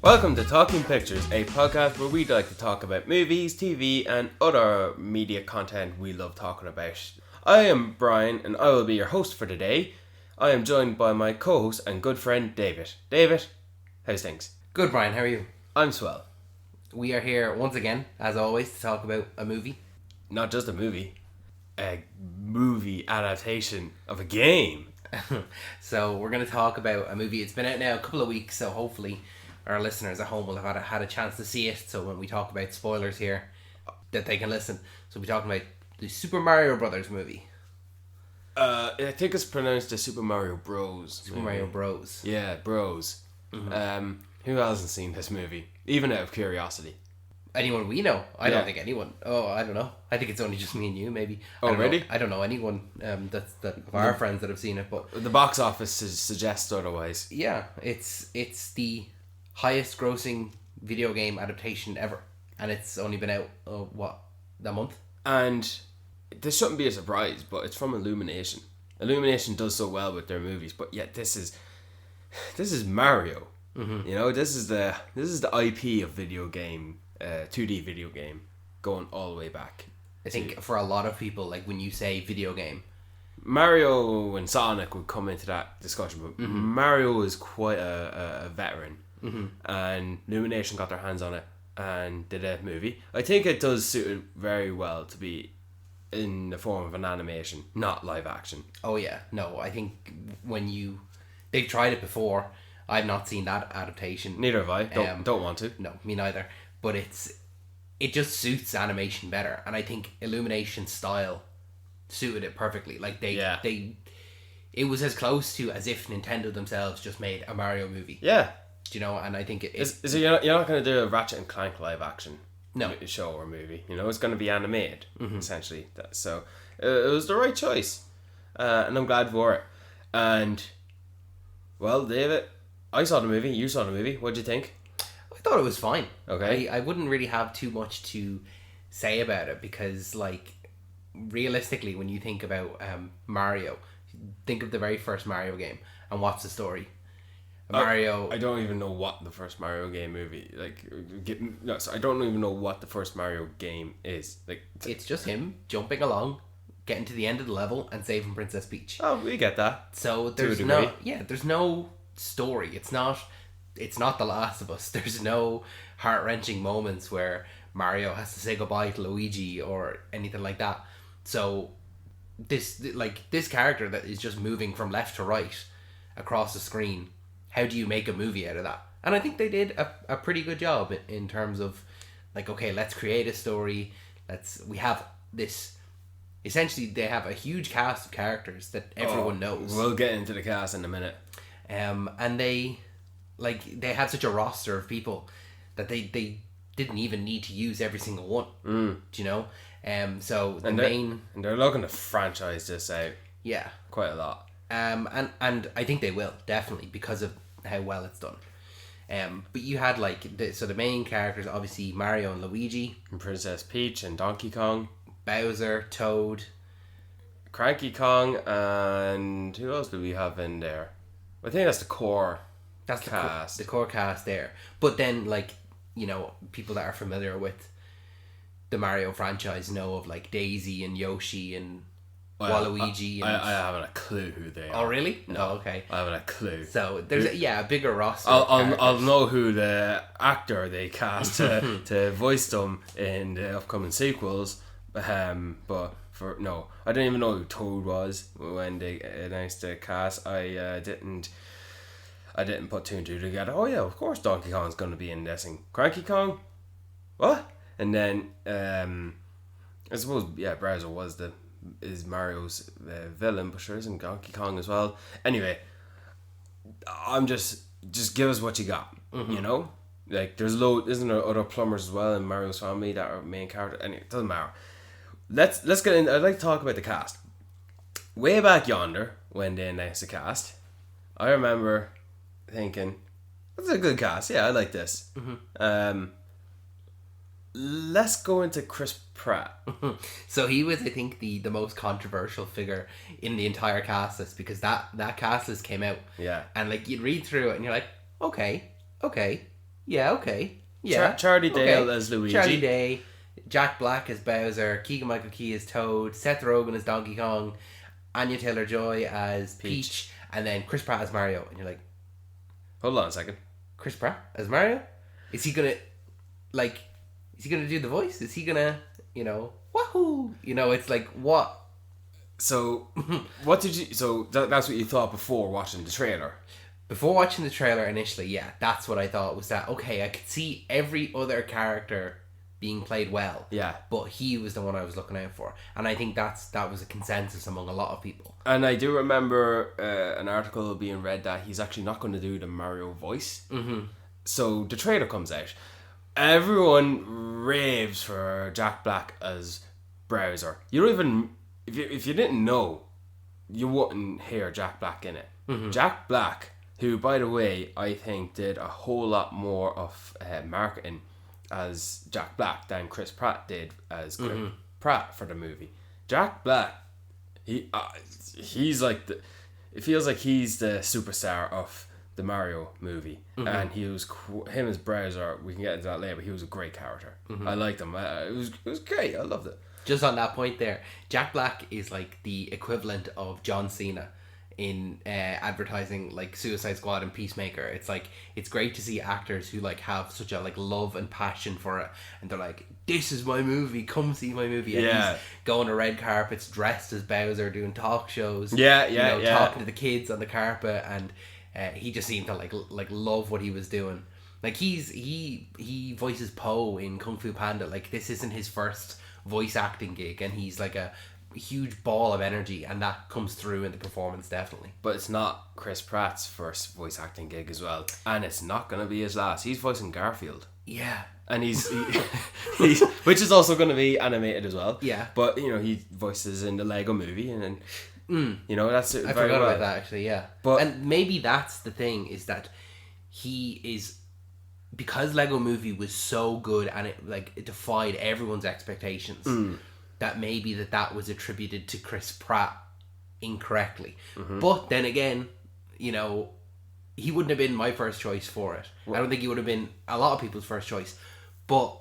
Welcome to Talking Pictures, a podcast where we like to talk about movies, TV, and other media content we love talking about. I am Brian, and I will be your host for today. I am joined by my co-host and good friend, David. David, how's things? Good, Brian. How are you? I'm swell. We are here once again, as always, to talk about a movie. Not just a movie adaptation of a game. So we're going to talk about a movie. It's been out now a couple of weeks, so hopefully our listeners at home will have had a chance to see it. So when we talk about spoilers here, that they can listen. So we'll be talking about the Super Mario Brothers movie. I think it's pronounced the Super Mario Bros. Super Mario Bros. Yeah, Bros. Mm-hmm. Who hasn't seen this movie? Even out of curiosity. Anyone we know? I don't think anyone. Oh, I don't know. I think it's only just me and you, maybe. Oh, really? I don't know anyone that of our friends that have seen it, but the box office suggests otherwise. Yeah, it's the highest grossing video game adaptation ever, and it's only been out a month. And this shouldn't be a surprise, but it's from Illumination. Illumination does so well with their movies, but yet this is Mario. Mm-hmm. You know, this is the IP of video game, 2D video game, going all the way back. I think for a lot of people, like when you say video game, Mario and Sonic would come into that discussion, but Mario is quite a veteran. Mm-hmm. And Illumination got their hands on it and did a movie. I think it does suit it very well to be in the form of an animation, not live action. Oh yeah, no, I think they've tried it before. I've not seen that adaptation. Neither have I. Don't want to. No, me neither. But it just suits animation better, and I think Illumination style suited it perfectly. Like it was as close to as if Nintendo themselves just made a Mario movie. Yeah. You know, and I think you're not going to do a Ratchet and Clank live action show or movie. You know, it's going to be animated, essentially. So it was the right choice, and I'm glad for it. And well, David, I saw the movie. You saw the movie. What'd you think? I thought it was fine. Okay. I wouldn't really have too much to say about it because, like, realistically, when you think about Mario, think of the very first Mario game and what's the story. Mario. I don't even know what the first Mario game movie I don't even know what the first Mario game is. Like, it's just him jumping along, getting to the end of the level, and saving Princess Peach. Oh, we get that. So there's no story. It's not The Last of Us. There's no heart-wrenching moments where Mario has to say goodbye to Luigi or anything like that. So this character that is just moving from left to right across the screen, how do you make a movie out of that? And I think they did a pretty good job in terms of, like, okay, let's create a story. We have this. Essentially, they have a huge cast of characters that everyone knows. We'll get into the cast in a minute. And they had such a roster of people that they didn't even need to use every single one. Do you know? So they're looking to franchise this out. Yeah, quite a lot. And I think they will, definitely, because of how well it's done. But you had the main characters, obviously Mario and Luigi, and Princess Peach and Donkey Kong, Bowser, Toad, Cranky Kong, and who else do we have in there? I think that's the core. That's cast. The core cast there. But then, people that are familiar with the Mario franchise know of Daisy and Yoshi and Waluigi. I haven't a clue who they are. Oh, really? No, okay. I haven't a clue. So there's a bigger roster. I'll know who the actor they cast to voice them in the upcoming sequels. But I didn't even know who Toad was when they announced the cast. I didn't put two and two together. Oh yeah, of course Donkey Kong's going to be in this. And Cranky Kong? What? And then I suppose Bowser is Mario's villain, but sure isn't Donkey Kong as well. Anyway, I'm just give us what you got. You know, isn't there other plumbers as well in Mario's family that are main character? Anyway, it doesn't matter. Let's get in. I'd like to talk about the cast. Way back yonder, when they announced the cast, I remember thinking, that's a good cast. Yeah, I like this. Let's go into Chris Pratt. So he was, I think, the most controversial figure in the entire cast list, because that cast list came out. Yeah. And you'd read through it and you're like, okay. Yeah, okay. Yeah. Charlie Dale as Luigi. Charlie Day, Jack Black as Bowser, Keegan-Michael Key as Toad, Seth Rogen as Donkey Kong, Anya Taylor-Joy as Peach, and then Chris Pratt as Mario. And you're like, hold on a second. Chris Pratt as Mario? Is he gonna do the voice? Is he gonna, wahoo? It's like, what? So, what did you... So, that's what you thought before watching the trailer? Before watching the trailer initially, yeah, that's what I thought was that, okay, I could see every other character being played well. Yeah. But he was the one I was looking out for. And I think that was a consensus among a lot of people. And I do remember an article being read that he's actually not going to do the Mario voice. Mm-hmm. So the trailer comes out. Everyone raves for Jack Black as Bowser. You don't even... If you didn't know, you wouldn't hear Jack Black in it. Mm-hmm. Jack Black, who, by the way, I think did a whole lot more of marketing as Jack Black than Chris Pratt did as Chris Pratt for the movie. Jack Black, he's like it feels like he's the superstar of the Mario movie, and him as Bowser. We can get into that later, but he was a great character. I liked him. It was great. I loved it. Just on that point there, Jack Black is like the equivalent of John Cena in advertising, like Suicide Squad and Peacemaker. It's like, it's great to see actors who like have such a like love and passion for it, and they're like, this is my movie, come see my movie. And he's going to red carpets dressed as Bowser, doing talk shows, talking to the kids on the carpet, and he just seemed to like love what he was doing. Like he voices Poe in Kung Fu Panda. Like, this isn't his first voice acting gig, and he's like a huge ball of energy, and that comes through in the performance, definitely. But it's not Chris Pratt's first voice acting gig as well, and it's not going to be his last. He's voicing Garfield. Yeah. And he's which is also going to be animated as well. Yeah. But he voices in the Lego movie, and that's it. I forgot about that, actually. Yeah. But and maybe that's the thing, is that he is, because Lego Movie was so good and it defied everyone's expectations, that maybe that was attributed to Chris Pratt incorrectly. But then again, he wouldn't have been my first choice for it. I don't think he would have been a lot of people's first choice. But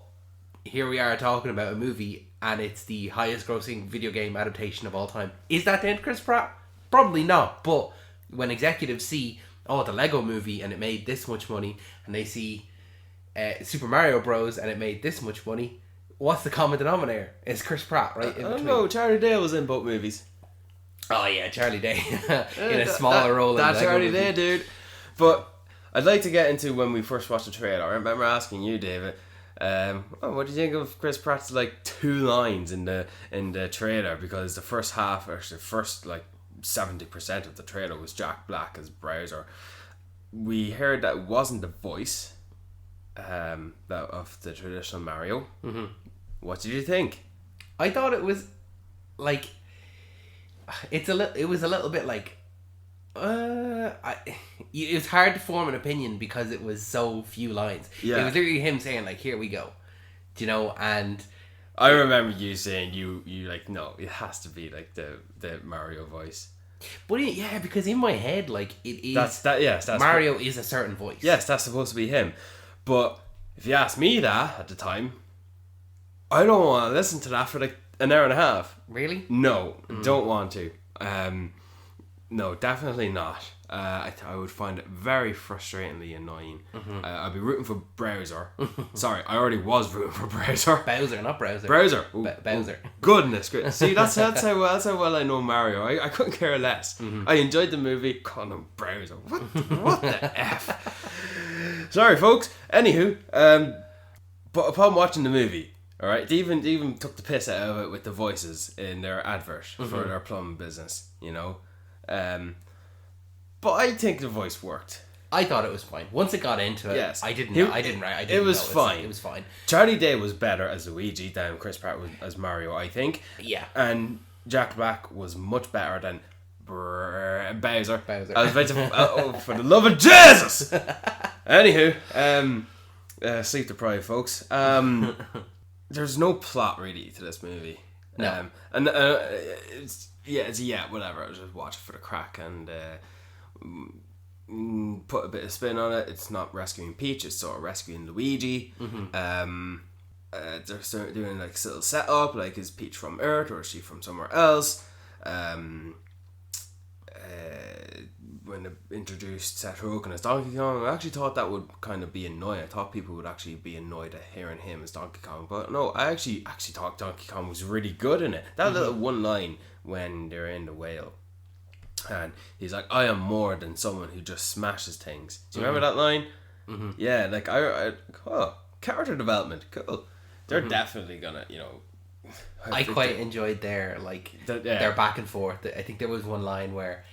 here we are talking about a movie, and it's the highest grossing video game adaptation of all time. Is that down to Chris Pratt? Probably not. But when executives see, the Lego Movie and it made this much money, and they see Super Mario Bros. And it made this much money, what's the common denominator? It's Chris Pratt, right? I don't know. Charlie Dale was in both movies. Oh yeah, Charlie Day in a smaller role. That's Charlie Day, dude. But I'd like to get into when we first watched the trailer. I remember asking you, David, what do you think of Chris Pratt's like 2 lines in the trailer? Because the first half, or the first like 70% of the trailer was Jack Black as Bowser. We heard that it wasn't the voice that of the traditional Mario. What did you think? I thought it was like, it was a little bit like, it was hard to form an opinion because it was so few lines. It was literally him saying like, here we go, and I remember you saying you like, no, it has to be like the Mario voice. But yeah, because in my head, like, it is that's Mario is a certain voice. Yes, that's supposed to be him. But if you asked me that at the time, I don't want to listen to that for like an hour and a half. Really? No, don't want to. No, definitely not. I would find it very frustratingly annoying. I'd be rooting for Bowser. Sorry, I already was rooting for Bowser. Bowser, not Browser. Bowser. Bowser. Goodness gracious. See, that's how well I know Mario. I couldn't care less. I enjoyed the movie. Calling him Bowser. What the F? Sorry, folks. Anywho, but upon watching the movie, alright, they even took the piss out of it with the voices in their advert for their plumbing business, but I think the voice worked. I thought it was fine. Once it got into it, yes. It was fine. Charlie Day was better as Luigi than Chris Pratt was as Mario, I think. Yeah. And Jack Black was much better than Bowser. I was about to... for the love of Jesus! Anywho, sleep deprived, folks. There's no plot really to this movie. No. And it's whatever. I was just watching for the crack, and put a bit of spin on it. It's not rescuing Peach, it's sort of rescuing Luigi. They're sort of doing like a little setup, like is Peach from Earth or is she from somewhere else? When they introduced Seth Rogen as Donkey Kong, I actually thought that would kind of be annoying. I thought people would actually be annoyed at hearing him as Donkey Kong, but no, I actually thought Donkey Kong was really good in it. That little one line when they're in the whale, and he's like, "I am more than someone who just smashes things." Do you remember that line? Yeah, like character development, cool. They're definitely gonna, I quite enjoyed their their back and forth. I think there was one line where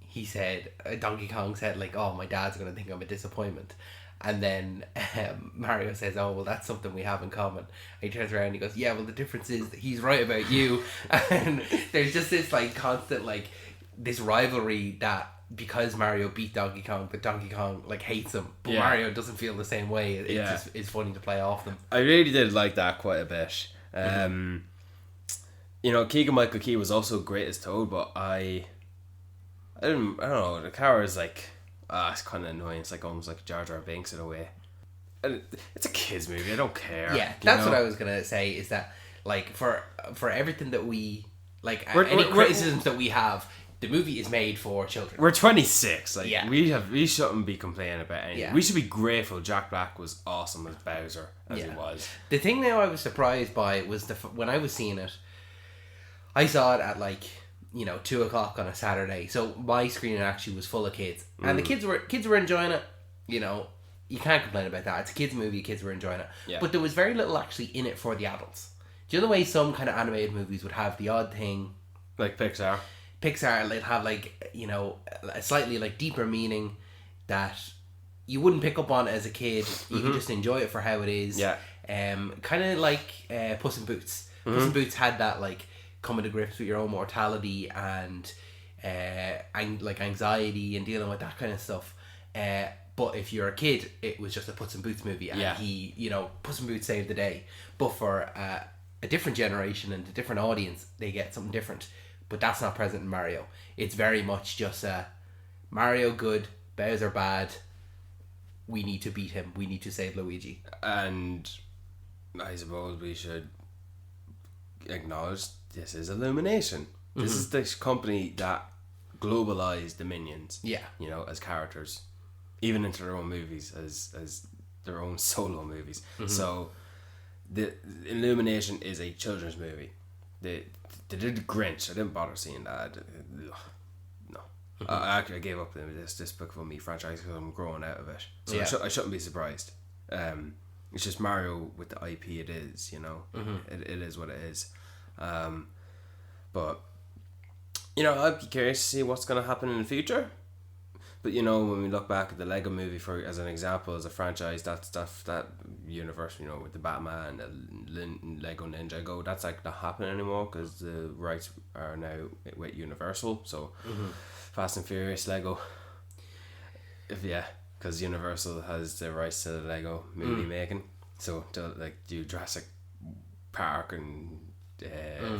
he said, Donkey Kong said like, "Oh, my dad's gonna think I'm a disappointment," and then Mario says, "Oh, well, that's something we have in common." And he turns around and he goes, "Yeah, well, the difference is that he's right about you." And there's just this like constant like this rivalry that because Mario beat Donkey Kong, but Donkey Kong like hates him, but Mario doesn't feel the same way. It just is funny to play off them. I really did like that quite a bit. Keegan-Michael Key was also great as Toad, but I don't know, the character is like, it's kind of annoying. It's like almost like Jar Jar Binks in a way. And it's a kids movie. I don't care. Yeah, that's what I was gonna say. Is that like for everything that we like, any criticisms that we have, the movie is made for children. We're 26. Like we shouldn't be complaining about anything. Yeah. We should be grateful. Jack Black was awesome as Bowser as he was. The thing that I was surprised by was when I was seeing it, I saw it at 2:00 on a Saturday. So my screening actually was full of kids, and the kids were enjoying it. You can't complain about that. It's a kids movie. Kids were enjoying it, but there was very little actually in it for the adults. Do you know the way some kind of animated movies would have the odd thing, like Pixar, they'd have a slightly deeper meaning that you wouldn't pick up on as a kid. You can just enjoy it for how it is. Yeah. Kind of like Puss in Boots. Puss in Boots had that coming to grips with your own mortality and anxiety and dealing with that kind of stuff. But if you're a kid, it was just a Puss in Boots movie, and Puss in Boots saved the day. But for a different generation and a different audience, they get something different. But that's not present in Mario. It's very much just Mario good, Bowser bad. We need to beat him. We need to save Luigi. And I suppose we should acknowledge this is Illumination. This is this company that globalized the Minions. Yeah. As characters, even into their own movies, as their own solo movies. So, the Illumination is a children's movie. They did Grinch. I didn't bother seeing that. No. I gave up this Despicable Me franchise because I'm growing out of it. So I shouldn't be surprised. It's just Mario with the IP. It is, it is what it is. But I'd be curious to see what's going to happen in the future. But when we look back at the Lego movie as an example, as a franchise, that universe, with the Batman and the Lego Ninjago, that's not happening anymore because the rights are now with Universal. So Fast and Furious Lego, because Universal has the rights to the Lego movie making. So they'll do Jurassic Park and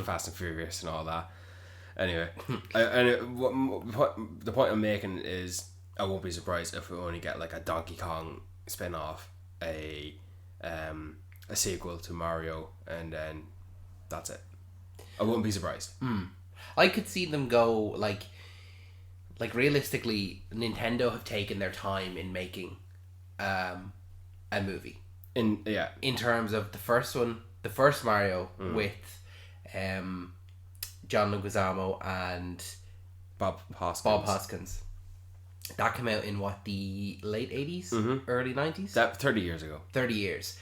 Fast and Furious and all that. Anyway, what the point I'm making is, I won't be surprised if we only get a Donkey Kong spin-off, a sequel to Mario, and then that's it. I wouldn't be surprised. I could see them go realistically, Nintendo have taken their time in making a movie. In terms of the first Mario with John Leguizamo and Bob Hoskins. That came out in the late 80s, early 90s? That 30 years ago. 30 years.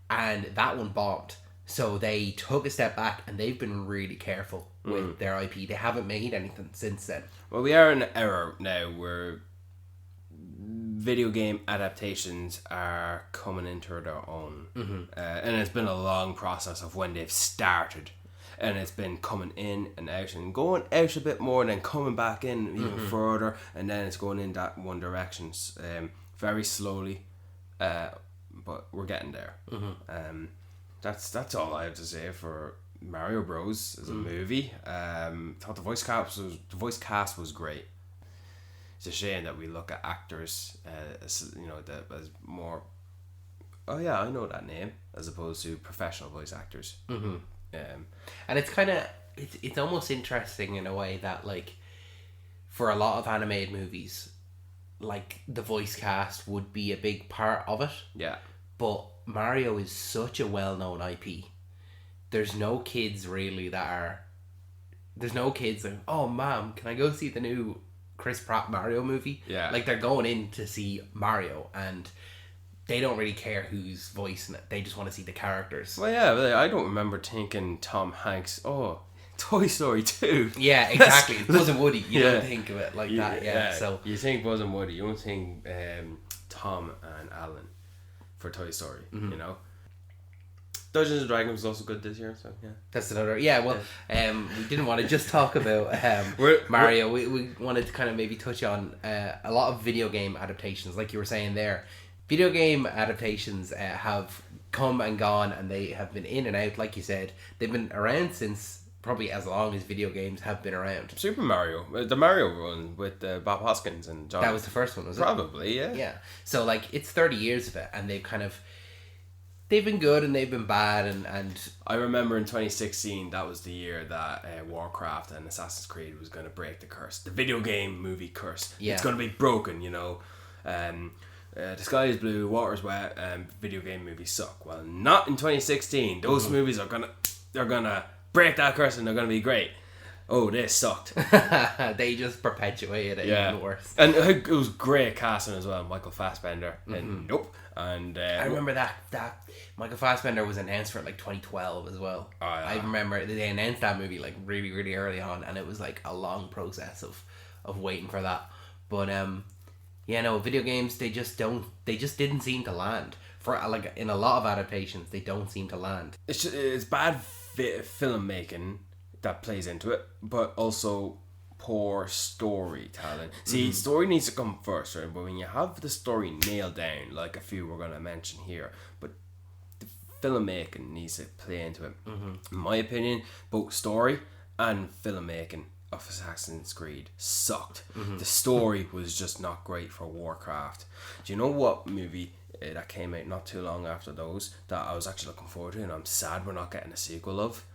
And that one bombed. So they took a step back and they've been really careful with their IP. They haven't made anything since then. Well, we are in an era now where video game adaptations are coming into their own. And it's been a long process of when they've started. And it's been coming in and out and going out a bit more and then coming back in even further, and then it's going in that one direction very slowly, but we're getting there. That's all I have to say for Mario Bros as a movie. Thought the voice cast was great. it's a shame that we look at actors as, you know, as more, oh yeah, I know that name, as opposed to professional voice actors. And it's kind of, it's almost interesting in a way that, like, for a lot of animated movies, like, the voice cast would be a big part of it. Yeah. But Mario is such a well-known IP. There's no kids really that are... There's no kids like, oh, Mom, can I go see the new Chris Pratt Mario movie? Yeah. Like, they're going in to see Mario, and they don't really care who's voicing it. They just want to see the characters. Well, yeah, but I don't remember thinking Tom Hanks, oh, Toy Story 2. Yeah, exactly. Buzz and Woody. You don't think of it like that. Yeah. So you think Buzz and Woody. You don't think Tom and Alan for Toy Story. You know. Dungeons and Dragons was also good this year. So yeah. That's another. Yeah. Well, we didn't want to just talk about Mario. We wanted to kind of maybe touch on a lot of video game adaptations, like you were saying there. Video game adaptations have come and gone, and they have been in and out. Like you said, they've been around since probably as long as video games have been around. Super Mario, the Mario one with Bob Hoskins and John. That was the first one, was it? Probably, yeah. Yeah. So like, it's 30 years of it, and they've been good and they've been bad, and I remember in 2016 that was the year that Warcraft and Assassin's Creed was going to break the curse, the video game movie curse. Yeah. It's going to be broken, you know. The sky is blue, water's wet, video game movies suck. Well, not in 2016. Those movies they're gonna break that curse and they're gonna be great. Oh, they sucked. They just perpetuated it even worse. And it was great casting as well. Michael Fassbender. And nope. And I remember that Michael Fassbender was announced for like 2012 as well. Oh, yeah. I remember they announced that movie like really, really early on, and it was like a long process of waiting for that. But yeah, no, video games, they just didn't seem to land. For like, in a lot of adaptations, they don't seem to land. It's bad filmmaking that plays into it, but also poor storytelling. See, story needs to come first, right? But when you have the story nailed down, like a few we're going to mention here, but the filmmaking needs to play into it. In my opinion, both story and filmmaking of Assassin's Creed sucked. The story was just not great for Warcraft. Do you know what movie that came out not too long after those that I was actually looking forward to, and I'm sad we're not getting a sequel of?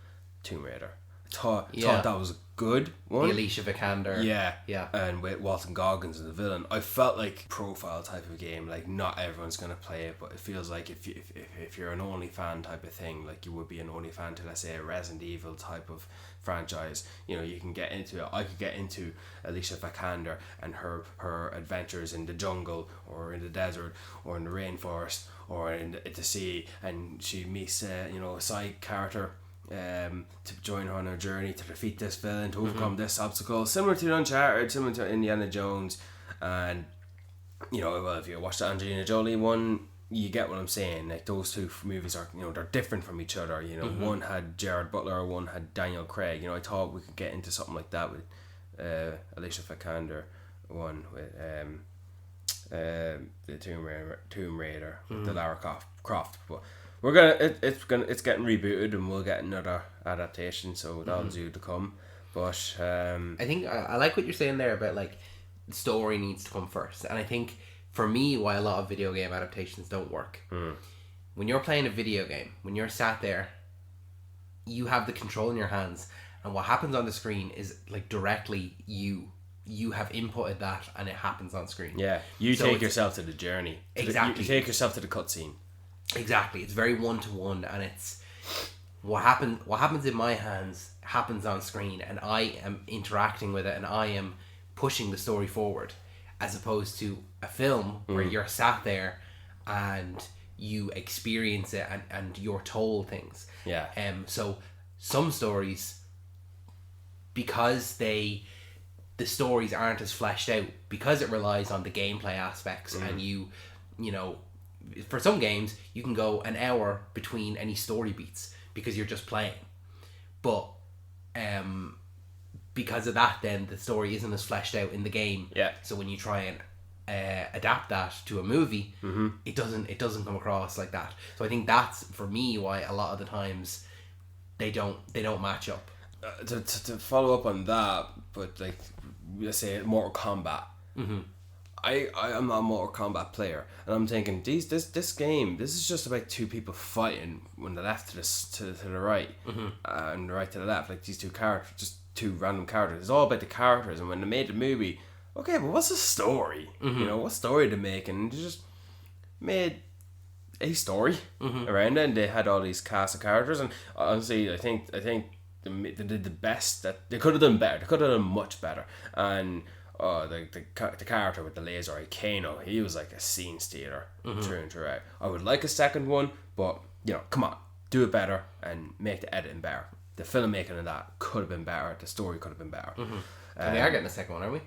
Tomb Raider. Thought that was a good one. The Alicia Vikander. Yeah. And with Walton Goggins as the villain, I felt like profile type of game. Like, not everyone's gonna play it, but it feels like if you're an only fan type of thing, like you would be an only fan to, let's say, a Resident Evil type of franchise. You know, you can get into it. I could get into Alicia Vikander and her adventures in the jungle or in the desert or in the rainforest or in the sea, and she meets a side character to join her on her journey to defeat this villain, to overcome this obstacle, similar to Uncharted, similar to Indiana Jones. And if you watch the Angelina Jolie one, you get what I'm saying. Like, those two movies are, they're different from each other. One had Gerard Butler, one had Daniel Craig. I thought we could get into something like that with Alicia Vikander one with the Tomb Raider with the Lara Croft. But it's getting rebooted, and we'll get another adaptation, so that'll do to come. But I think I like what you're saying there about, like, the story needs to come first. And I think for me, why a lot of video game adaptations don't work, when you're playing a video game, when you're sat there, you have the control in your hands, and what happens on the screen is, like, directly you have inputted that, and it happens on screen. Yeah, you take yourself to the journey. Exactly. You take yourself to the cutscene. Exactly. It's very one-to-one, and it's what happens in my hands happens on screen, and I am interacting with it, and I am pushing the story forward, as opposed to a film where you're sat there and you experience it, and you're told things. Yeah. So some stories, because the stories aren't as fleshed out, because it relies on the gameplay aspects, and you know, for some games you can go an hour between any story beats because you're just playing, but because of that, then the story isn't as fleshed out in the game. Yeah. So when you try and adapt that to a movie, it doesn't come across like that. So I think that's, for me, why a lot of the times they don't match up. To follow up on that, but like, let's say Mortal Kombat, I'm not a Mortal Kombat player, and I'm thinking this game, this is just about two people fighting when the left to the right, and the right to the left, like these two characters, just two random characters. It's all about the characters, and when they made the movie, okay, but what's the story? You know, what story to make, and they just made a story around it, and they had all these cast of characters, and honestly, I think they did the best that they could have done better. They could have done much better, and. The character with the laser eye, Kano, he was like a scene stealer through and throughout. I would like a second one, but you know, come on, do it better and make the editing better. The filmmaking of that could have been better. The story could have been better. And we are getting a second one, are we?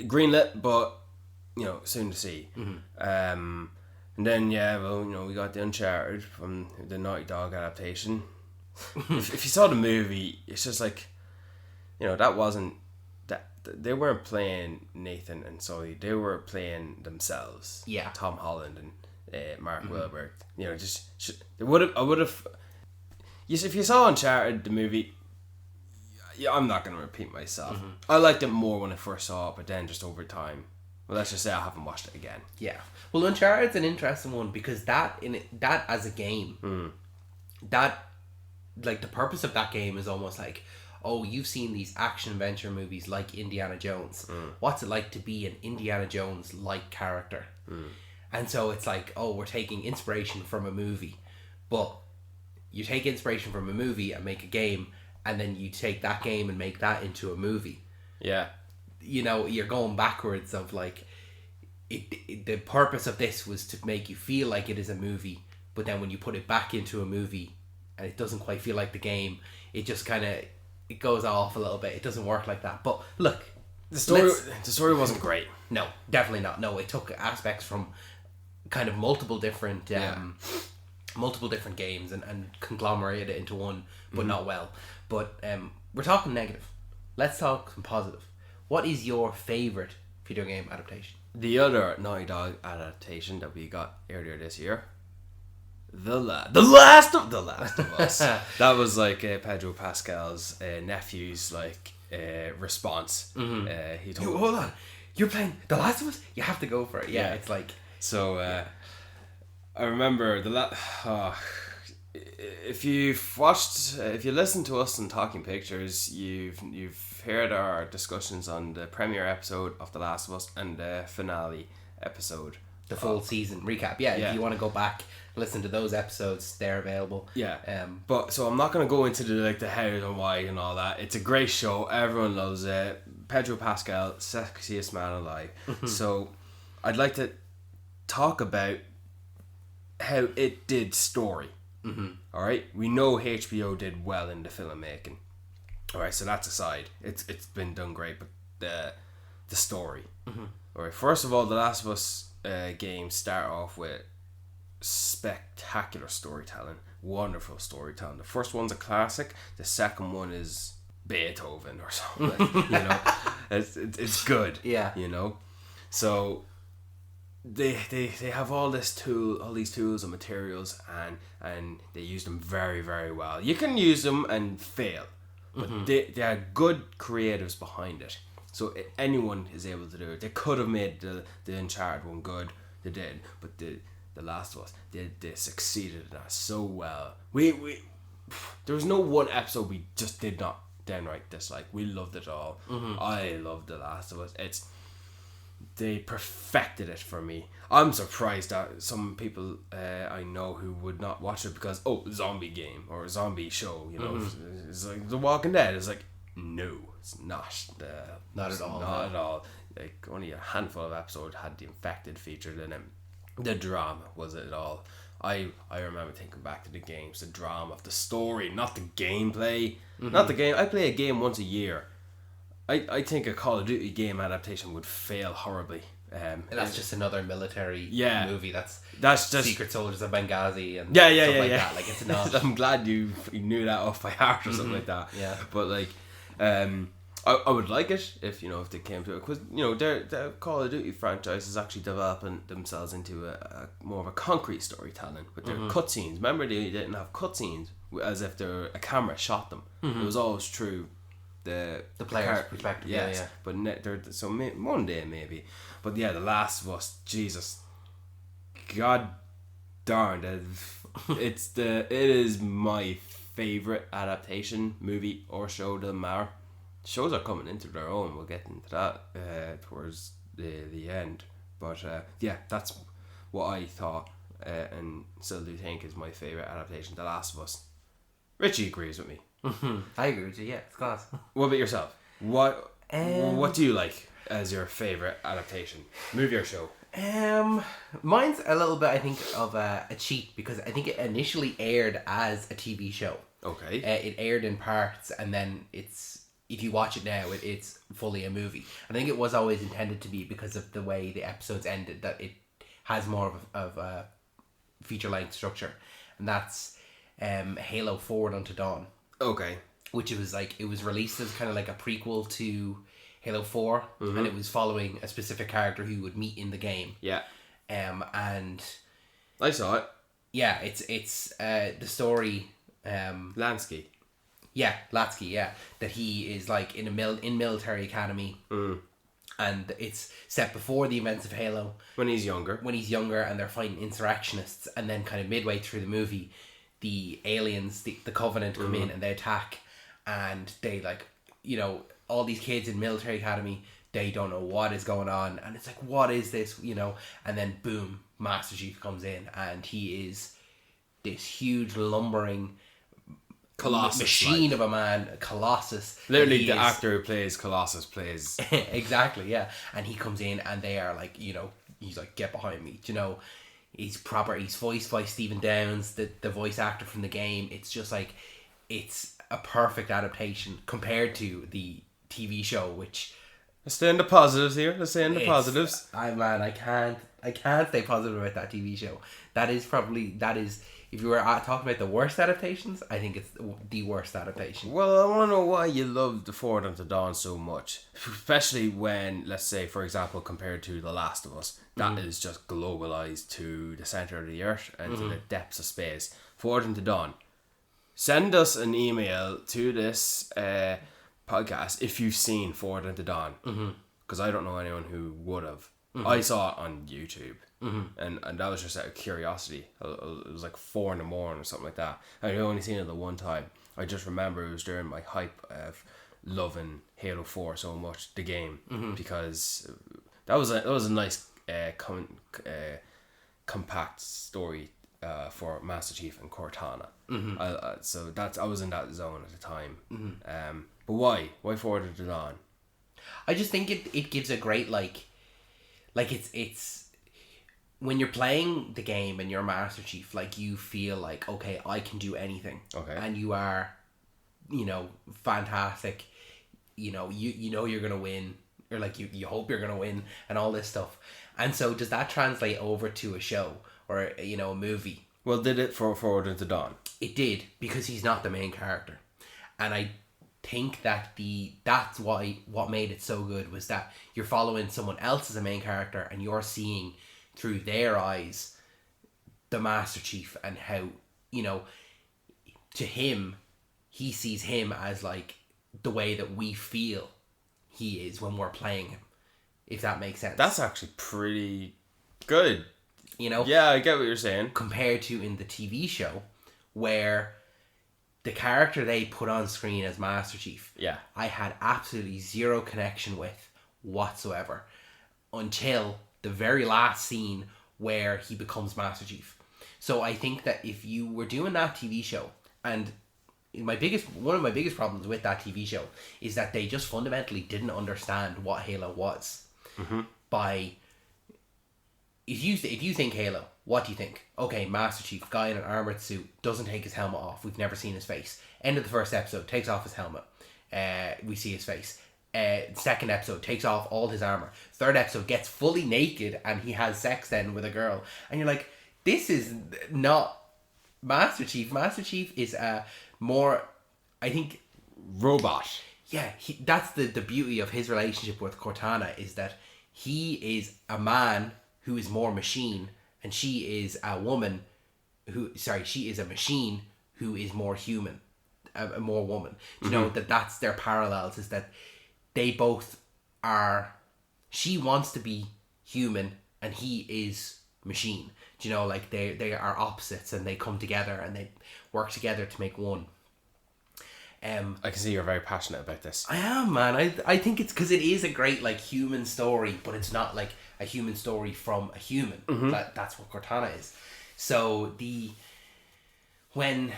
Greenlit, but you know, soon to see. And then we got the Uncharted from the Naughty Dog adaptation. if you saw the movie, it's just like, you know, that wasn't. They weren't playing Nathan and Sully. They were playing themselves. Yeah. Tom Holland and Mark Wahlberg. You know, I would have. Yes, if you saw Uncharted the movie, yeah, I'm not going to repeat myself. I liked it more when I first saw it, but then just over time, well, let's just say I haven't watched it again. Yeah. Well, Uncharted's an interesting one because that as a game, that like the purpose of that game is almost like, oh, you've seen these action-adventure movies like Indiana Jones. What's it like to be an Indiana Jones-like character? And so it's like, oh, we're taking inspiration from a movie. But you take inspiration from a movie and make a game, and then you take that game and make that into a movie. Yeah. You know, you're going backwards of like, the purpose of this was to make you feel like it is a movie, but then when you put it back into a movie, and it doesn't quite feel like the game, it just kind of... it goes off a little bit. It doesn't work like that. But look, the story wasn't great. No, definitely not. No, it took aspects from kind of multiple different games and conglomerated it into one, but not well. But we're talking negative. Let's talk some positive. What is your favorite video game adaptation? The other Naughty Dog adaptation that we got earlier this year. The Last of Us. That was like Pedro Pascal's nephew's like response. He told hold on, you're playing The Last of Us? You have to go for it. Yeah. It's like so. I remember if you've watched, if you listen to us on Talking Pictures, you've heard our discussions on the premiere episode of The Last of Us and the finale episode. The full season recap. Yeah, if you want to go back, listen to those episodes, they're available. Yeah. But so I'm not going to go into the how and why and all that. It's a great show. Everyone loves it. Pedro Pascal, sexiest man alive. So I'd like to talk about how it did story. All right. We know HBO did well in the filmmaking. All right. So that's aside. It's been done great, but the story. All right. First of all, The Last of Us games start off with spectacular storytelling, wonderful storytelling. The first one's a classic. The second one is Beethoven or something. You know, it's good. Yeah. You know, so they have all these tools and materials, and they use them very, very well. You can use them and fail, but they are good creatives behind it. So anyone is able to do it. They could have made the Uncharted one good. They did, but the Last of Us, they succeeded in that so well. We there was no one episode we just did not downright dislike. We loved it all. I loved The Last of Us. They perfected it for me. I'm surprised that some people I know who would not watch it because zombie game or zombie show. You know, it's like The Walking Dead. It's like, no, it's not. Not at all. Not at all. Like only a handful of episodes had the infected featured in them. The drama was it all. I remember thinking back to the games, the drama of the story, not the gameplay. Not the game. I play a game once a year. I think a Call of Duty game adaptation would fail horribly. That's just another military movie. That's just Secret Soldiers of Benghazi and stuff like that. Like it's not. I'm glad you knew that off by heart or something like that. Yeah. But like, I would like it if they came to it, because the Call of Duty franchise is actually developing themselves into a more of a concrete storytelling with their cutscenes. Remember, they didn't have cutscenes as if a camera shot them. It was always true The player's perspective. Yes, Yeah. but one day maybe. But yeah, The Last of Us. Jesus, God darn it! It is my favorite adaptation, movie or show. Doesn't matter. Shows are coming into their own. We'll get into that towards the end. But yeah, that's what I thought and still do think is my favorite adaptation. The Last of Us. Richie agrees with me. I agree with you. Yeah, it's class. What about yourself? What do you like as your favorite adaptation, movie or show? Mine's a little bit, I think, of a cheat because I think it initially aired as a TV show. Okay. It aired in parts, and then if you watch it now, it's fully a movie. I think it was always intended to be because of the way the episodes ended, that it has more of a feature-length structure, and that's Halo Forward Unto Dawn. Okay. Which it was released as kind of like a prequel to Halo 4, and it was following a specific character who you would meet in the game. Yeah. And I saw it. yeah, it's the story. Lansky. Yeah, Latsky. Yeah, that he is like in military academy, and it's set before the events of Halo. When he's younger, and they're fighting insurrectionists, and then kind of midway through the movie, the aliens, the Covenant come in and they attack, and they all these kids in military academy, they don't know what is going on, and it's like, what is this, and then boom, Master Chief comes in, and he is this huge lumbering Colossus machine of a man, Colossus. Literally, the actor who plays Colossus plays exactly, yeah. And he comes in, and they are like, he's like, get behind me. He's proper. He's voiced by Stephen Downes, the voice actor from the game. It's just like, it's a perfect adaptation compared to the TV show, which. Let's stay in the positives here. Positives. I can't stay positive about that TV show. That is if you were talking about the worst adaptations, I think it's the worst adaptation. Well, I want to know why you love The Forward Unto Dawn so much. Especially when, let's say, for example, compared to The Last of Us, that is just globalized to the center of the earth and to the depths of space. Forward Unto Dawn. Send us an email to this podcast if you've seen Forward Unto Dawn. Because I don't know anyone who would have. I saw it on YouTube. And that was just out of curiosity. It was like 4 a.m. or something like that. I'd only seen it the one time. I just remember it was during my hype of loving Halo 4 so much, the game, because that was a nice compact story for Master Chief and Cortana. So I was in that zone at the time. But why Forward Unto Dawn? I just think it gives a great it's when you're playing the game and you're Master Chief, like, you feel like, okay, I can do anything. Okay. And you are, fantastic. You're gonna win, or like you hope you're gonna win, and all this stuff. And so does that translate over to a show or a movie? Well, did it for Forward Unto Dawn? It did, because he's not the main character. And I think that's why what made it so good was that you're following someone else as a main character, and you're seeing through their eyes the Master Chief, and how to him, he sees him as like the way that we feel he is when we're playing him, if that makes sense. That's actually pretty good. Yeah, I get what you're saying. Compared to in the TV show, where the character they put on screen as Master Chief, I had absolutely zero connection with whatsoever until the very last scene where he becomes Master Chief. So I think that if you were doing that TV show, and one of my biggest problems with that TV show is that they just fundamentally didn't understand what Halo was. If you think Halo, what do you think? Okay, Master Chief, guy in an armored suit, doesn't take his helmet off. We've never seen his face. End of the first episode, takes off his helmet. We see his face. Second episode, takes off all his armor. Third episode, gets fully naked, and he has sex then with a girl. And you're like, this is not Master Chief. Master Chief is a more, I think, robot. Yeah, that's the beauty of his relationship with Cortana, is that he is a man who is more machine, and she is a machine who is more human. a more woman. You know, that's their parallels, is that they both are, she wants to be human and he is machine. You know, like they are opposites and they come together and they work together to make one. I can see you're very passionate about this. I am, man. I think it's because it is a great like human story, but it's not like a human story from a human. That's what Cortana is. So when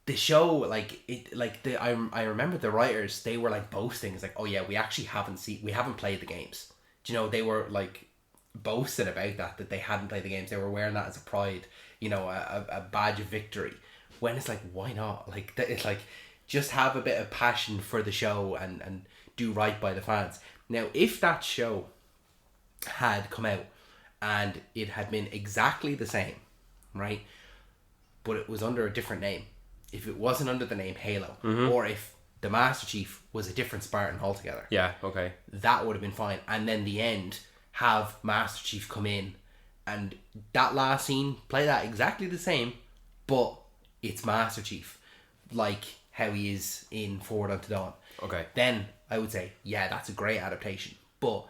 the show, like it, like I remember the writers, they were like boasting. It's like, oh yeah, we actually haven't played the games. Do you know, they were like boasting about that they hadn't played the games. They were wearing that as a pride, you know, a badge of victory. When it's like, why not? Like it's like, just have a bit of passion for the show and do right by the fans. Now, if that show had come out and it had been exactly the same, right, but it was under a different name, if it wasn't under the name Halo, or if the Master Chief was a different Spartan altogether, yeah, okay, that would have been fine. And then the end, have Master Chief come in and that last scene, play that exactly the same, but it's Master Chief, like how he is in Forward Unto Dawn. Okay. Then I would say, yeah, that's a great adaptation. But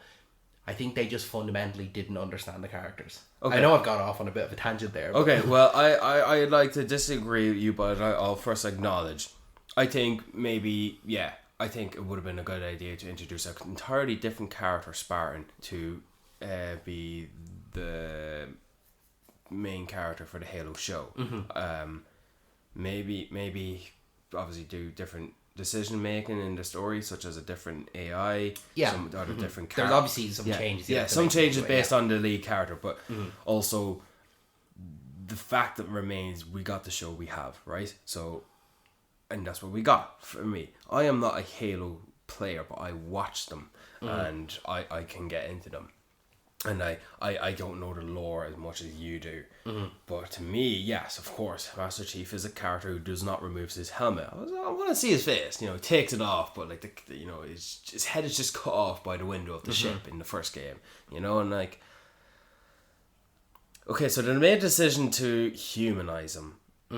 I think they just fundamentally didn't understand the characters. Okay. I know I've got off on a bit of a tangent there. But... Okay, well, I'd like to disagree with you, but I'll first acknowledge. I think maybe, yeah, I think it would have been a good idea to introduce an entirely different character, Spartan, to be the main character for the Halo show. Maybe obviously do different decision making in the story, such as a different AI, some other different characters. There's obviously some changes. Yeah, some changes based on the lead character, but also the fact that remains, we got the show we have, right? So, and that's what we got for me. I am not a Halo player, but I watch them and I can get into them. And I don't know the lore as much as you do. But to me, yes, of course, Master Chief is a character who does not remove his helmet. I want to see his face. You know, he takes it off, but like, you know, his head is just cut off by the window of the ship in the first game. You know, and like... Okay, so they made a decision to humanize him.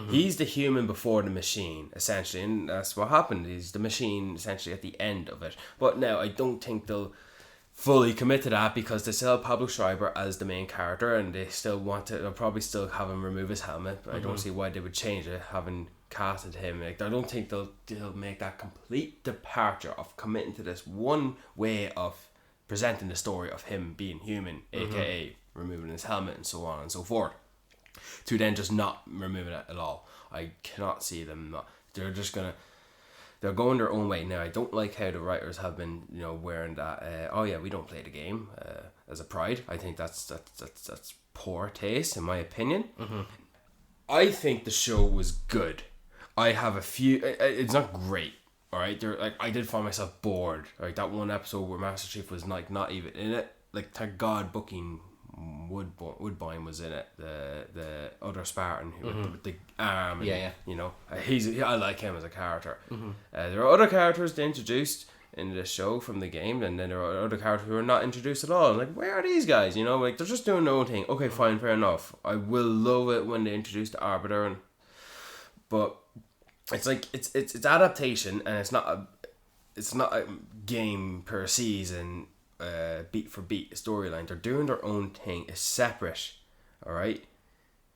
He's the human before the machine, essentially. And that's what happened. He's the machine, essentially, at the end of it. But now, I don't think they'll fully commit to that because they still have Pablo Schreiber as the main character and they still want to, they'll probably still have him remove his helmet, but I don't see why they would change it, having casted him. Like, I don't think they'll make that complete departure of committing to this one way of presenting the story of him being human, aka removing his helmet and so on and so forth, to then just not removing it at all. I cannot see them not. They're going their own way. Now, I don't like how the writers have been, you know, wearing that, oh yeah, we don't play the game as a pride. I think that's poor taste, in my opinion. I think the show was good. I have a few... It's not great, alright? Like, I did find myself bored. Like, that one episode where Master Chief was, like, not even in it. Like, thank God Booking Woodbine was in it, the other Spartan with the arm, and, you know, I like him as a character. There are other characters they introduced in the show from the game, and then there are other characters who are not introduced at all. I'm like, where are these guys? You know, like, they're just doing their own thing. Okay, fine, fair enough. I will love it when they introduce the Arbiter, but it's like it's adaptation, and it's not a game per season. Beat for beat storyline. They're doing their own thing. It's separate, all right.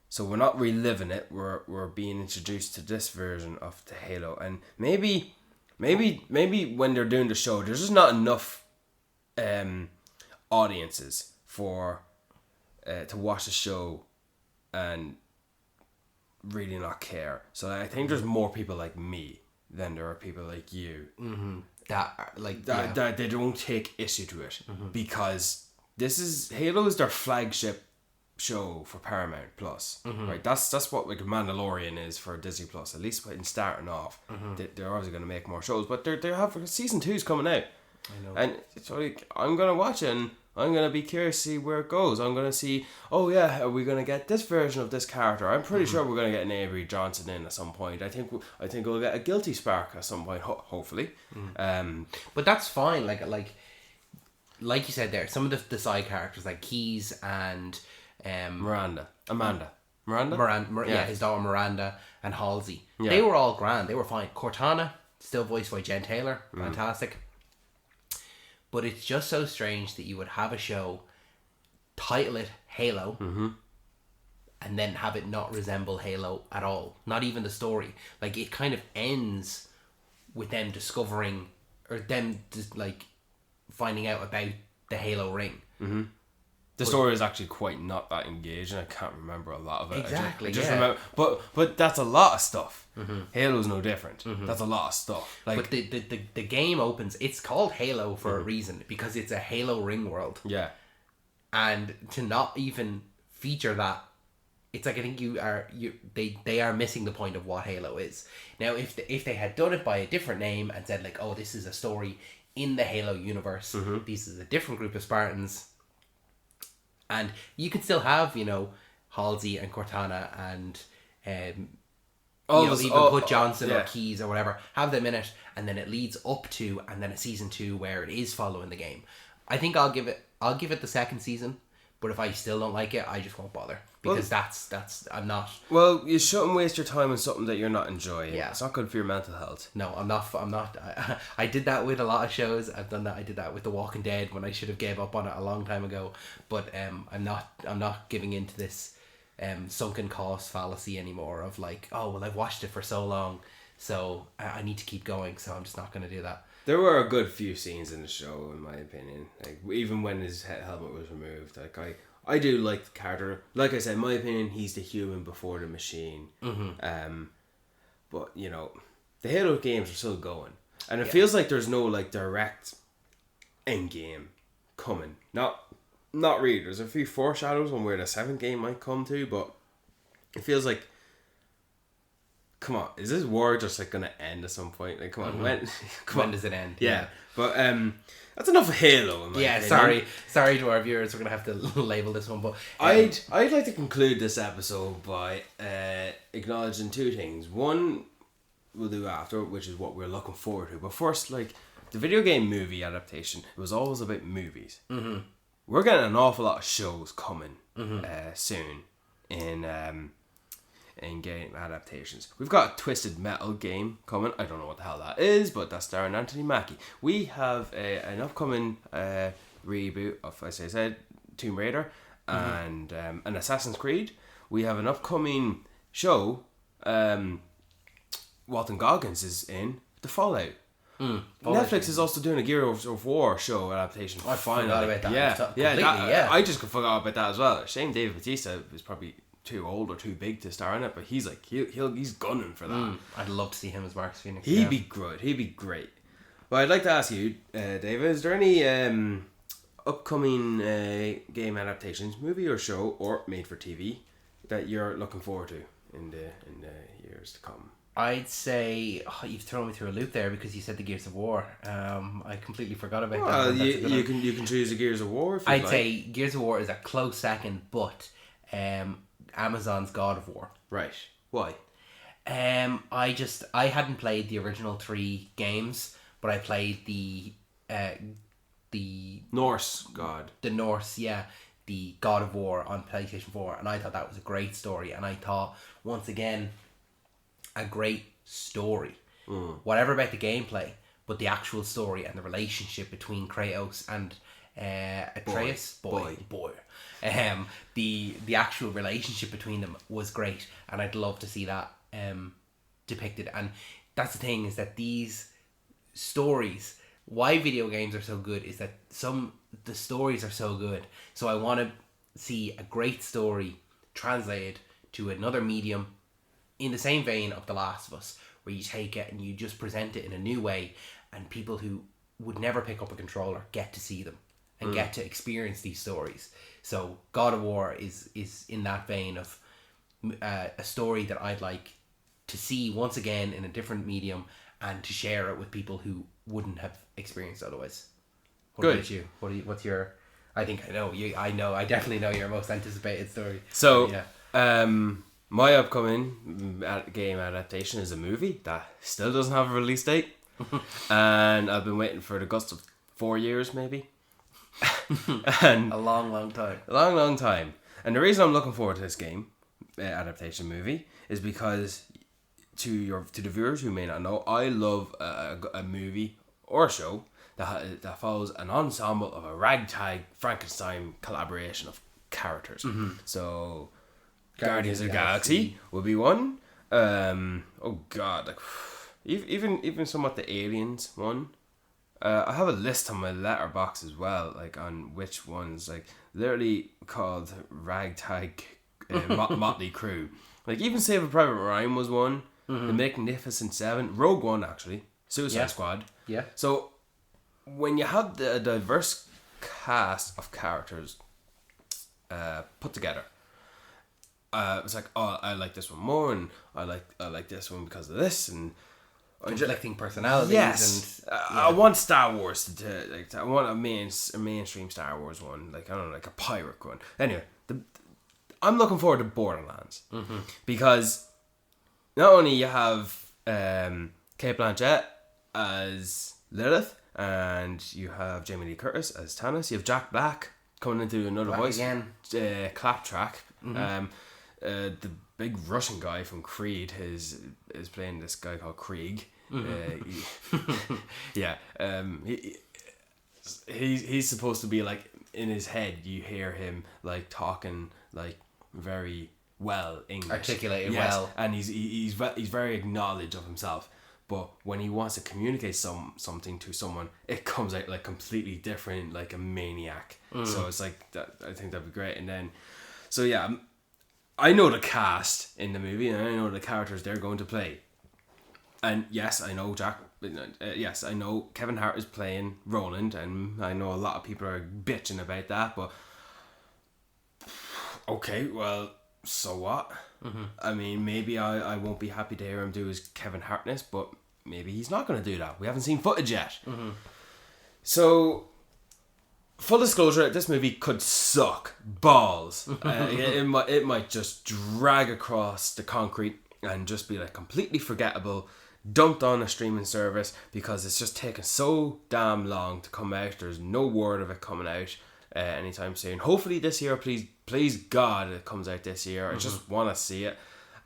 So we're not reliving it. We're being introduced to this version of the Halo, and maybe when they're doing the show, there's just not enough audiences for to watch the show and really not care. So I think there's more people like me than there are people like you. That they don't take issue to it because Halo is their flagship show for Paramount Plus, right? That's what like Mandalorian is for Disney Plus. At least in starting off, they're obviously going to make more shows, but they have season 2's coming out. I know, and so like, I'm gonna watch it and I'm gonna be curious to see where it goes. I'm gonna see, oh yeah, are we gonna get this version of this character? I'm pretty sure we're gonna get an Avery Johnson in at some point. I think we'll get a Guilty Spark at some point, hopefully. But that's fine. Like you said there, some of the side characters like Keys and Amanda. Miranda? Yeah, his daughter Miranda and Halsey. Yeah. They were all grand. They were fine. Cortana, still voiced by Jen Taylor. Fantastic. But it's just so strange that you would have a show, title it Halo, and then have it not resemble Halo at all. Not even the story. Like, it kind of ends with them discovering, or them just like finding out about the Halo ring. The story is actually quite not that engaging. I can't remember a lot of it. Exactly, I just yeah. remember, but that's a lot of stuff. Halo's no different. That's a lot of stuff. Like, But the game opens, it's called Halo for a reason, because it's a Halo ring world. yeah, And to not even feature that, it's like, I think they are missing the point of what Halo is. Now, if they had done it by a different name and said like, oh, this is a story in the Halo universe, this is a different group of Spartans, and you could still have, Halsey and Cortana and put Johnson or Keyes or whatever, have them in it, and then it leads up to, and then a season 2 where it is following the game. I think I'll give it the second season, but if I still don't like it, I just won't bother, because that's I'm not. Well, you shouldn't waste your time on something that you're not enjoying. Yeah. It's not good for your mental health. No, I'm not. I did that with a lot of shows. I've done that. I did that with The Walking Dead when I should have gave up on it a long time ago. But I'm not giving into this sunken cost fallacy anymore of like, oh well, I've watched it for so long, so I need to keep going. So I'm just not going to do that. There were a good few scenes in the show, in my opinion. Like, even when his helmet was removed, like I do like the character. Like I said, in my opinion, he's the human before the machine. But the Halo games are still going, and it feels like there's no like direct end game coming. Not really. There's a few foreshadows on where the 7th game might come to, but it feels like, come on, is this war just like gonna end at some point? Like, come on, when Does it end? Yeah. But that's enough of Halo. In my opinion. Sorry to our viewers. We're gonna have to label this one, but I'd like to conclude this episode by acknowledging two things. One we'll do after, which is what we're looking forward to. But first, like, the video game movie adaptation, it was always about movies. We're getting an awful lot of shows coming soon in game adaptations. We've got a Twisted Metal game coming. I don't know what the hell that is, but that's starring Anthony Mackie. We have an upcoming reboot of, as I said, Tomb Raider and an Assassin's Creed. We have an upcoming show. Walton Goggins is in the Fallout. Netflix is also doing a Gears of War show adaptation. I forgot about that. Yeah. I just forgot about that as well. Shame David Bautista is probably too old or too big to star in it, but he's like he's gunning for that. I'd love to see him as Marcus Phoenix. He'd be good. He'd be great. Well, I'd like to ask you, David, is there any upcoming game adaptations, movie or show, or made for TV, that you're looking forward to in the years to come? I'd say you've thrown me through a loop there, because you said the Gears of War. I completely forgot about that. Well, you can choose the Gears of War if you I'd like. say Gears of War is a close second, but Amazon's God of War. Right. Why? I hadn't played the original 3 games, but I played the Norse god. The Norse, yeah, the God of War on PlayStation 4, and I thought that was a great story, and I thought, once again, a great story. Whatever about the gameplay, but the actual story and the relationship between Kratos and Atreus, boy. The actual relationship between them was great, and I'd love to see that depicted. And that's the thing, is that these stories, why video games are so good, is that the stories are so good. So I want to see a great story translated to another medium in the same vein of The Last of Us, where you take it and you just present it in a new way, and people who would never pick up a controller get to see them and get to experience these stories. So God of War is in that vein of a story that I'd like to see once again in a different medium, and to share it with people who wouldn't have experienced otherwise. What Good. about you? What's your? I think I know you. I definitely know your most anticipated story. So, yeah. My upcoming game adaptation is a movie that still doesn't have a release date, and I've been waiting for the gust of 4 years, maybe. And a long time. A long time. And the reason I'm looking forward to this game adaptation movie is because to the viewers who may not know, I love a movie or a show that follows an ensemble of a ragtag Frankenstein collaboration of characters. So Guardians of the Galaxy would be one. Oh god, like even somewhat the Aliens one. I have a list on my letterbox as well, like on which ones, like literally called Ragtag Motley Crew. Like even Saving Private Ryan was one. The Magnificent Seven, Rogue One actually, Suicide Squad. Yeah. So when you have the diverse cast of characters put together, it's like, oh, I like this one more, and I like this one because of this, and conflicting personalities. Yes, and I want Star Wars to like. I want a mainstream Star Wars one, like I don't know, like a pirate one. Anyway, I'm looking forward to Borderlands because not only you have Cate Blanchett as Lilith, and you have Jamie Lee Curtis as Tannis. You have Jack Black coming into another voice again. Claptrap. The big Russian guy from Creed is playing this guy called Krieg. He's supposed to be like, in his head you hear him like talking like very well English, articulated well, and he's very acknowledged of himself. But when he wants to communicate something to someone, it comes out like completely different, like a maniac. So it's like that. I think that'd be great. And then, so yeah, I know the cast in the movie, and I know the characters they're going to play. And yes, I know yes, I know Kevin Hart is playing Roland, and I know a lot of people are bitching about that. But okay, well, so what? I mean, maybe I won't be happy to hear him do his Kevin Hartness, but maybe he's not going to do that. We haven't seen footage yet. So, full disclosure, this movie could suck balls. It might just drag across the concrete and just be like completely forgettable, dumped on a streaming service because it's just taken so damn long to come out. There's no word of it coming out anytime soon. Hopefully this year, please God, it comes out this year. I just want to see it.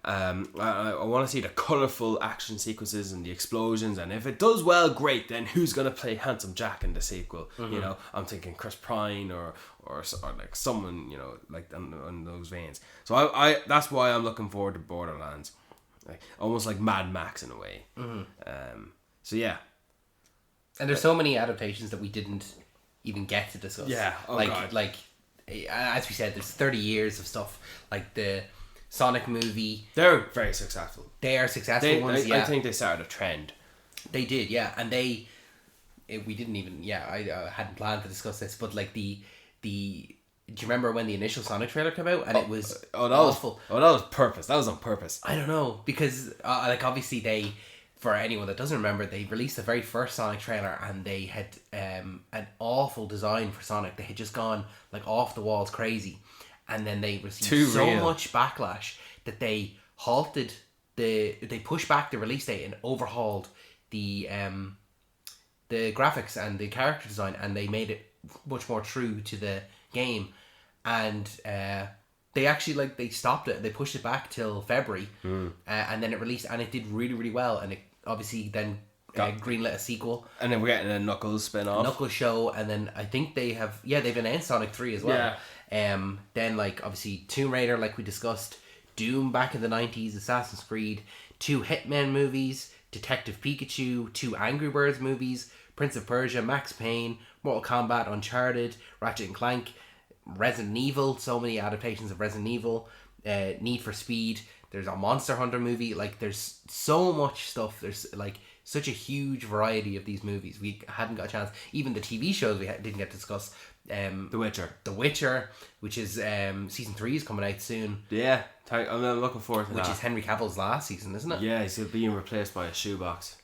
I want to see the colourful action sequences and the explosions, and if it does well, great. Then who's gonna play Handsome Jack in the sequel? You know, I'm thinking Chris Pine or like someone, you know, like on those veins. So I that's why I'm looking forward to Borderlands, like almost like Mad Max in a way. So yeah, and there's so many adaptations that we didn't even get to discuss. Yeah, like as we said, there's 30 years of stuff like the Sonic movie. They're very successful. They are successful ones. I think they started a trend. They did, yeah, and we didn't even. Yeah, I hadn't planned to discuss this, but like the. Do you remember when the initial Sonic trailer came out and it was awful? That was purpose. That was on purpose. I don't know, because like obviously they, for anyone that doesn't remember, they released the very first Sonic trailer and they had an awful design for Sonic. They had just gone like off the walls crazy. And then they received much backlash that they halted they pushed back the release date and overhauled the graphics and the character design, and they made it much more true to the game. And they actually they stopped it. They pushed it back till February, and then it released, and it did really, really well. And it obviously then greenlit a sequel. And then we're getting a Knuckles spin-off. Knuckles show, and then I think they've announced Sonic 3 as well. Yeah. Then obviously Tomb Raider, like we discussed, Doom back in the 90s, Assassin's Creed, 2 Hitman movies, Detective Pikachu, 2 Angry Birds movies, Prince of Persia, Max Payne, Mortal Kombat, Uncharted, Ratchet and Clank, Resident Evil, so many adaptations of Resident Evil, Need for Speed, there's a Monster Hunter movie, there's so much stuff, there's such a huge variety of these movies. We hadn't got a chance. Even the TV shows we didn't get to discuss. The Witcher, which is season 3 is coming out soon. Yeah, I'm looking forward to that. Which is Henry Cavill's last season, isn't it? Yeah, he's being replaced by a shoebox.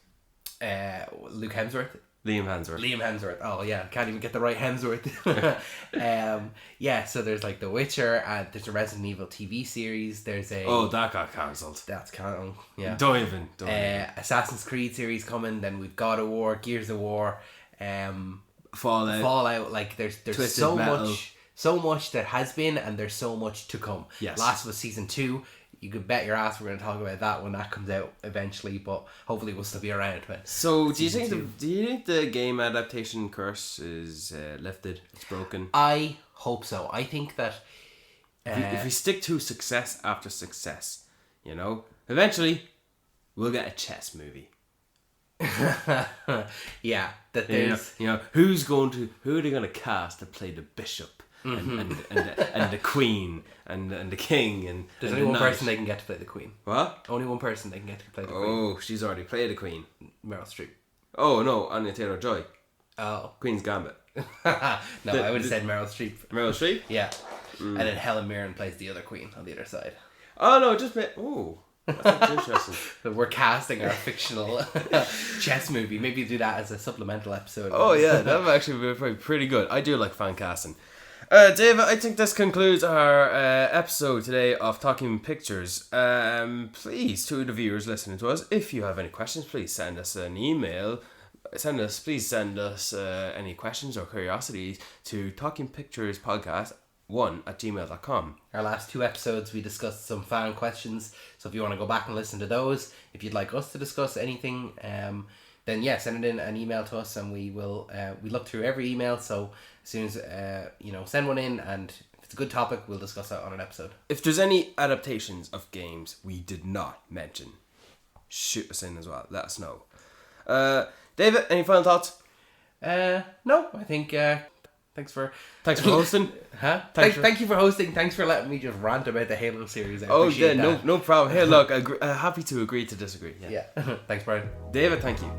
Liam Hemsworth. Oh yeah, can't even get the right Hemsworth. Yeah, so there's The Witcher, and there's a Resident Evil TV series. There's that got cancelled. That's cancelled. Yeah. Don't even. Assassin's Creed series coming. Then we've God of War, Gears of War, Fallout. There's Twisted so Metal. much that has been, and there's so much to come. Yes. Last of Us season 2 you could bet your ass we're going to talk about that when that comes out eventually, but hopefully we'll still be around when. So do you think the game adaptation curse is lifted? It's broken. I hope so. I think that if we stick to success after success, you know, eventually we'll get a chess movie. Yeah, that there's who are they going to cast to play the bishop and the queen and the king and there's and only the one knight. person they can get to play the queen. What? Only one person they can get to play the queen. Oh, she's already played the queen. Meryl Streep. Oh no, Anya Taylor-Joy. Oh. Queen's Gambit. No, I would have said Meryl Streep. Meryl Streep? Yeah. And then Helen Mirren plays the other queen on the other side. Oh no, that's interesting. So we're casting our fictional chess movie. Maybe do that as a supplemental episode. Oh yeah, that would actually be pretty good. I do like fan casting. David, I think this concludes our episode today of Talking Pictures. Please, to the viewers listening to us, if you have any questions, please send us an email. Please send us any questions or curiosities to talkingpicturespodcast1@gmail.com. Our last 2 episodes, we discussed some fan questions. So if you want to go back and listen to those, if you'd like us to discuss anything, then yeah, send it in an email to us, and we will. We look through every email. So as soon as send one in, and if it's a good topic, we'll discuss that on an episode. If there's any adaptations of games we did not mention, shoot us in as well. Let us know. David, any final thoughts? No, I think. Thanks for hosting. Huh? Thank you for hosting. Thanks for letting me just rant about the Halo series. I appreciate that. No problem. Hey, look, happy to agree to disagree. Yeah. Thanks, Brian. David, thank you.